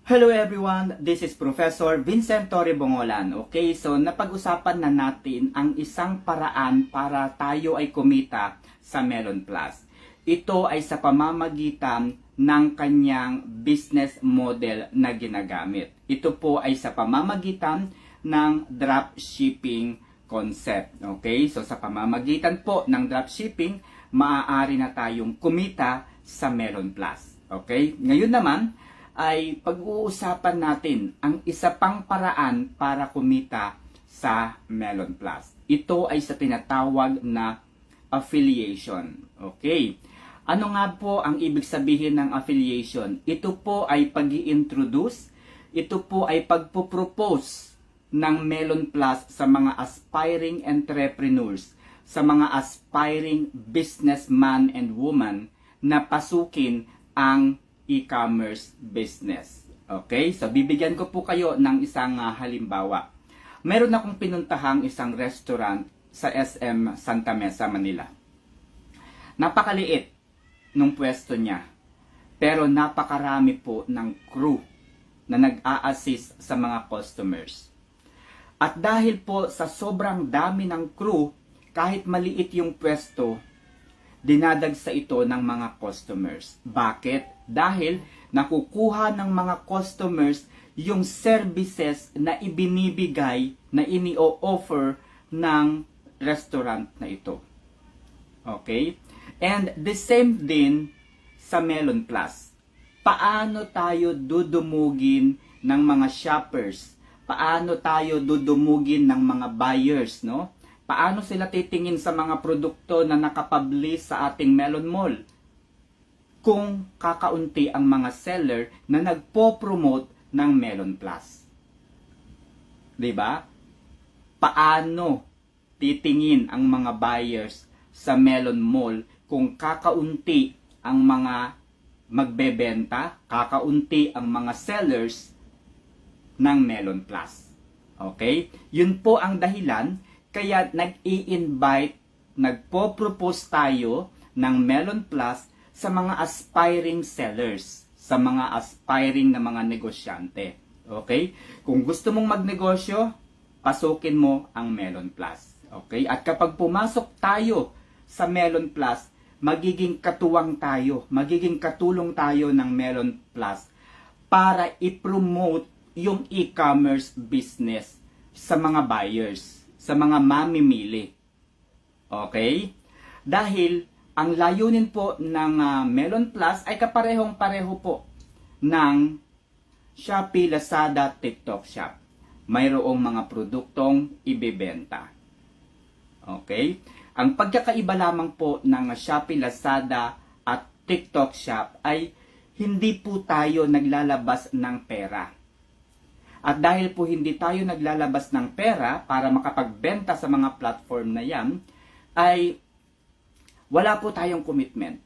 Hello everyone, this is Professor Vincent Torre Bongolan. Okay, so napag-usapan na natin ang isang paraan para tayo ay kumita sa Melon Plus. Ito ay sa pamamagitan ng kanyang business model na ginagamit. Ito po ay sa pamamagitan ng dropshipping concept. Okay, so sa pamamagitan po ng dropshipping, maaari na tayong kumita sa Melon Plus. Okay, ngayon naman, ay pag-uusapan natin ang isa pang paraan para kumita sa Melon Plus. Ito ay sa tinatawag na affiliation. Okay. Ano nga po ang ibig sabihin ng affiliation? Ito po ay pag-i-introduce, ito po ay pagpo-propose ng Melon Plus sa mga aspiring entrepreneurs, sa mga aspiring businessman and woman na pasukin ang e-commerce business. Okay? So, bibigyan ko po kayo ng isang halimbawa. Meron akong pinuntahang isang restaurant sa SM Santa Mesa, Manila. Napakaliit nung pwesto niya. Pero napakarami po ng crew na nag-a-assist sa mga customers. At dahil po sa sobrang dami ng crew, kahit maliit yung pwesto, dinadagsa ito ng mga customers. Bakit? Dahil nakukuha ng mga customers yung services na ibinibigay, na ini-offer ng restaurant na ito. Okay? And the same din sa Melon Plus. Paano tayo dudumugin ng mga shoppers? Paano tayo dudumugin ng mga buyers, no? Paano sila titingin sa mga produkto na nakapublish sa ating Melon Mall? Kung kakaunti ang mga seller na nagpo-promote ng Melon Plus. 'Di ba? Paano titingin ang mga buyers sa Melon Mall kung kakaunti ang mga magbebenta, kakaunti ang mga sellers ng Melon Plus? Okay? Yun po ang dahilan kaya nag-i-invite, nagpo-propose tayo ng Melon Plus sa mga aspiring sellers, sa mga aspiring na mga negosyante. Okay? Kung gusto mong magnegosyo, pasukin mo ang Melon Plus. Okay? At kapag pumasok tayo sa Melon Plus, magiging katuwang tayo, magiging katulong tayo ng Melon Plus para i-promote yung e-commerce business sa mga buyers, sa mga mamimili. Okay? Dahil ang layunin po ng Melon Plus ay kaparehong-pareho po ng Shopee, Lazada, TikTok Shop. Mayroong mga produktong ibebenta. Okay? Ang pagkakaiba lamang po ng Shopee, Lazada at TikTok Shop ay hindi po tayo naglalabas ng pera. At dahil po hindi tayo naglalabas ng pera para makapagbenta sa mga platform na yan, ay wala po tayong commitment.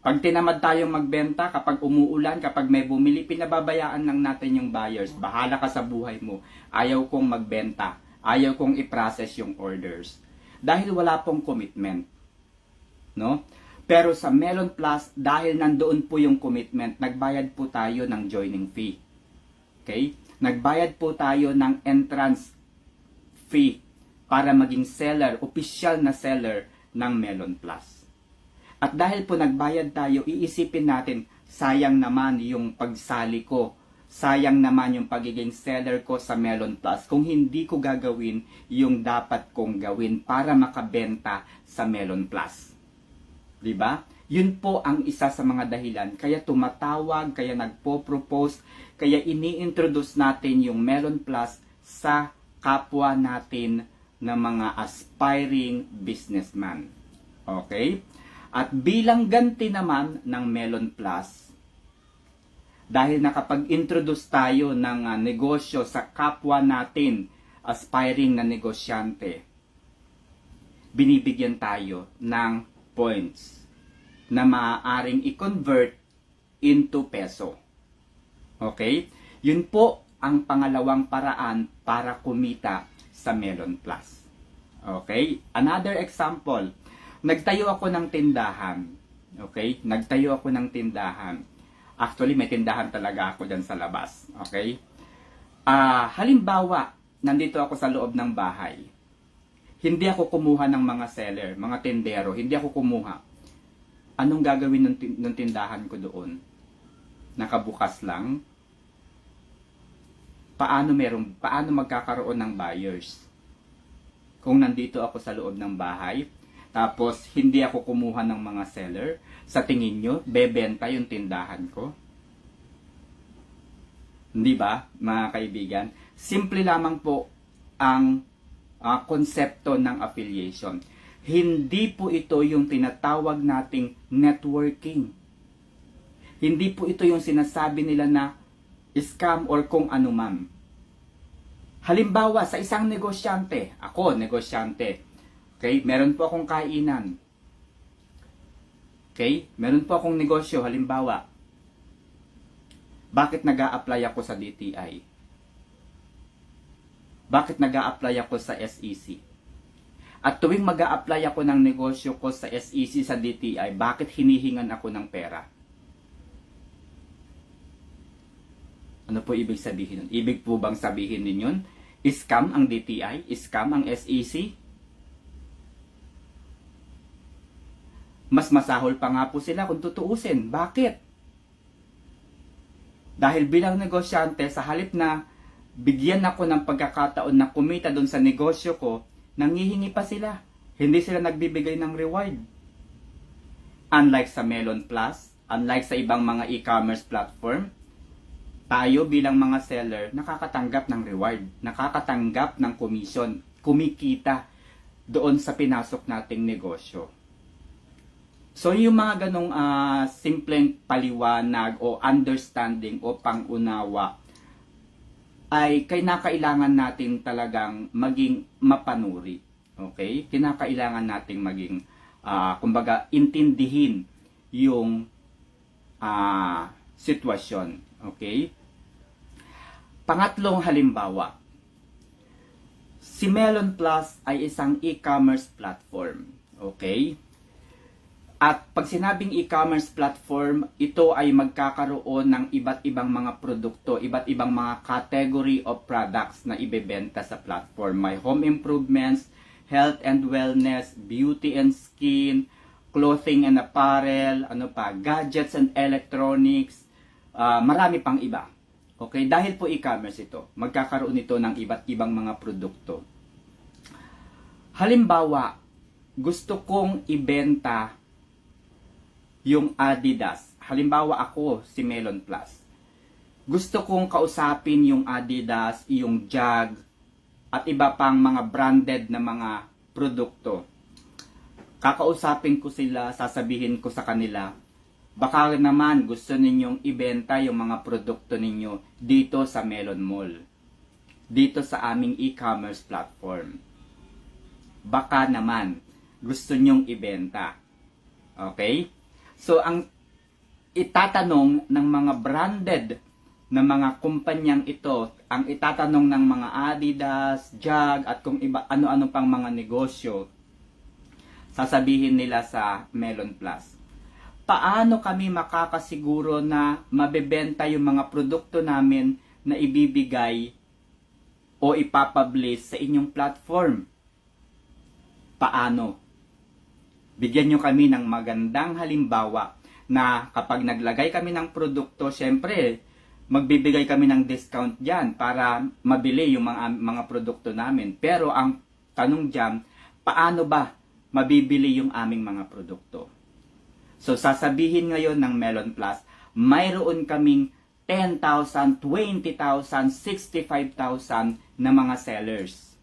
Pag tinamad tayong magbenta, kapag umuulan, kapag may bumili, pinababayaan lang natin yung buyers. Bahala ka sa buhay mo. Ayaw kong magbenta. Ayaw kong i-process yung orders. Dahil wala pong commitment. No? Pero sa Melon Plus, dahil nandoon po yung commitment, nagbayad po tayo ng joining fee. Okay? Nagbayad po tayo ng entrance fee para maging seller, official na seller ng Melon Plus. At dahil po nagbayad tayo, iisipin natin, sayang naman yung pagsali ko. Sayang naman yung pagiging seller ko sa Melon Plus kung hindi ko gagawin yung dapat kong gawin para makabenta sa Melon Plus. Diba? Yun po ang isa sa mga dahilan. Kaya tumatawag, kaya nagpo-propose, kaya ini-introduce natin yung Melon Plus sa kapwa natin na mga aspiring businessman. Okay? At bilang ganti naman ng Melon Plus, dahil nakapag-introduce tayo ng negosyo sa kapwa natin, aspiring na negosyante, binibigyan tayo ng points na maaaring i-convert into peso. Okay? Yun po ang pangalawang paraan para kumita sa Melon Plus. Okay? Another example, nagtayo ako ng tindahan. Okay? Nagtayo ako ng tindahan. Actually, may tindahan talaga ako dyan sa labas. Okay? Halimbawa, nandito ako sa loob ng bahay. Hindi ako kumuha ng mga seller, mga tendero. Hindi ako kumuha. Anong gagawin ng tindahan ko doon? Nakabukas lang? Paano magkakaroon ng buyers? Kung nandito ako sa loob ng bahay, tapos hindi ako kumuha ng mga seller, sa tingin nyo, bebenta yung tindahan ko? Hindi ba, mga kaibigan? Simple lamang po ang konsepto ng affiliation. Hindi po ito yung tinatawag nating networking. Hindi po ito yung sinasabi nila na scam or kung ano man. Halimbawa, sa isang negosyante, ako, negosyante, okay, meron po akong kainan. Okay, meron po akong negosyo, halimbawa, bakit nag-a-apply ako sa DTI? Bakit nag-a-apply ako sa SEC? At tuwing mag-a-apply ako ng negosyo ko sa SEC, sa DTI, bakit hinihingan ako ng pera? Ano po ibig sabihin nun? Ibig po bang sabihin din yun? Scam ang DTI? Scam ang SEC? Mas masahol pa nga po sila kung tutuusin. Bakit? Dahil bilang negosyante, sa halip na bigyan ako ng pagkakataon na kumita doon sa negosyo ko, nanghihingi pa sila. Hindi sila nagbibigay ng reward. Unlike sa Melon Plus, unlike sa ibang mga e-commerce platform, tayo bilang mga seller, nakakatanggap ng reward, nakakatanggap ng commission, kumikita doon sa pinasok nating negosyo. So yung mga ganong simpleng paliwanag o understanding o pangunawa ay kinakailangan natin talagang maging mapanuri. Okay? Kinakailangan nating maging, kumbaga, intindihin yung sitwasyon. Okay? Pangatlong halimbawa, si Melon Plus ay isang e-commerce platform. Okay? At pag sinabing e-commerce platform, ito ay magkakaroon ng iba't ibang mga produkto, iba't ibang mga category of products na ibebenta sa platform. May home improvements, health and wellness, beauty and skin, clothing and apparel, gadgets and electronics, marami pang iba. Okay, dahil po e-commerce ito, magkakaroon ito ng iba't ibang mga produkto. Halimbawa, gusto kong ibenta yung Adidas. Halimbawa ako, si Melon Plus. Gusto kong kausapin yung Adidas, yung Jag, at iba pang mga branded na mga produkto. Kakausapin ko sila, sasabihin ko sa kanila, baka naman gusto ninyong ibenta yung mga produkto ninyo dito sa Melon Mall. Dito sa aming e-commerce platform. Baka naman gusto nyong ibenta. Okay? So, ang itatanong ng mga branded na mga kumpanyang ito, ang itatanong ng mga Adidas, Jag, at kung iba, ano-ano pang mga negosyo, sasabihin nila sa Melon Plus, paano kami makakasiguro na mabebenta yung mga produkto namin na ibibigay o ipapublish sa inyong platform? Paano? Bigyan nyo kami ng magandang halimbawa na kapag naglagay kami ng produkto, syempre, magbibigay kami ng discount dyan para mabili yung mga produkto namin. Pero ang tanong dyan, paano ba mabibili yung aming mga produkto? So, sasabihin ngayon ng Melon Plus, mayroon kaming 10,000, 20,000, 65,000 na mga sellers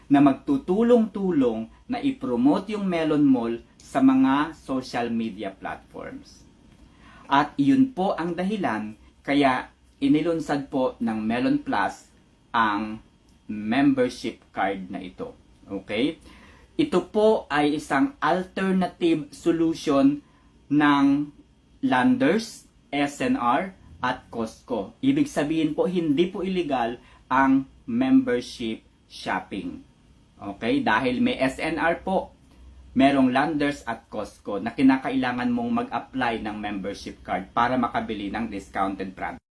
na magtutulong-tulong na i-promote yung Melon Mall sa mga social media platforms. At iyon po ang dahilan kaya inilunsad po ng Melon Plus ang membership card na ito. Okay? Ito po ay isang alternative solution ng Landers, SNR, at Costco. Ibig sabihin po, hindi po illegal ang membership shopping. Okay? Dahil may SNR po, merong Landers at Costco na kinakailangan mong mag-apply ng membership card para makabili ng discounted product.